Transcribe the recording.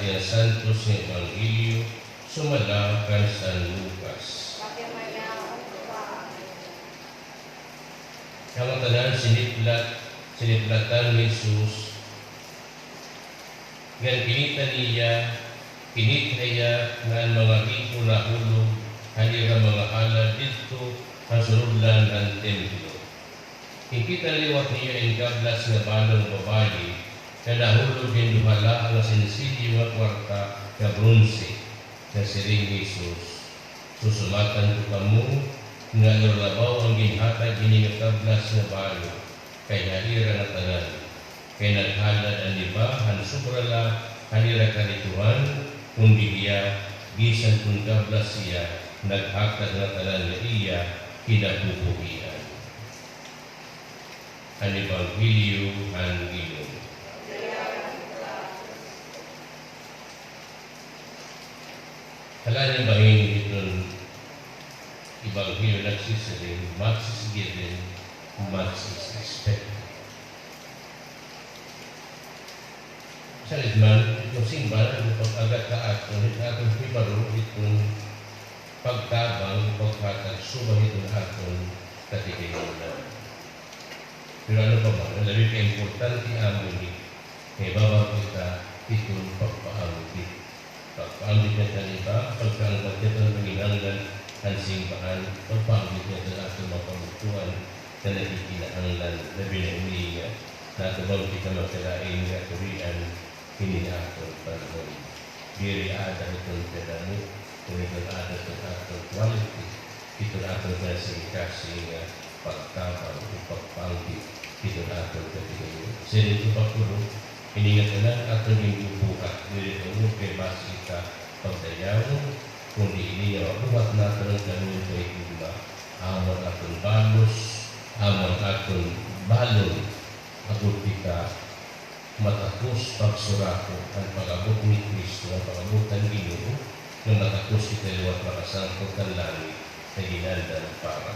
Tia Santos ng Evangelio sumala kan San Lucas. Ang tanan siniplatan ni Jesus ngan kinitaya ng mga iko na hulog hanira mga ala dito ang sunudlan ng templo. Hingkita liwat niya ang gablas na balong babae na nahulog din duhala ang sinsilyo nga kwarta na bronze na siring Jesus. Susumatan ko kamo nga nalabaw ang ginhatag ini nga gablas na balo kay halira na tanan. Kay naghalad ang iba han sobrala halira karituhan kundi iya bisan kung gablas siya naghatag na tanan na iya kinabubuhian. Ang Evangelio ang Ginoo. Kailangan bahin itong Evangelio nagsisaling, much is given, much is expected. Sa litman, itong simbahan, itong pag-agat ka aton, itong pibaro, itong pagtabang, pagkatag, subang itong aton, katikinunan. Pero ano pa ba? Ang labing ka-importante amo ni may babang kita itong pagpaambit. Pagpaambit na taliba, pagkaangkat nito ng panginanggan ang simbahan, pagpaambit nito ng atong mga pamutuan na nakikinahanglan na binauliya na tumang kita magkalain nga turian hininaton panahon. Diri ada itong pedamo, kung itong ada itong atong quality, itong atong klasifikasi nga pagtabang o pagpaambit itong atong kategorya. Sila ito pagpuro, hiningat na lang atong yung buhat. Dili ito kay basita pagdayaw, kundi iniya buhat natin ang ganun kay iba. Amon atong balos, amon atong balon, agud kita matapos pagsurako ang pag-abot ni Kristo, ang pag-abot ng Ginoo, na matapos kita liwat makasangkot ng langit na ginandan para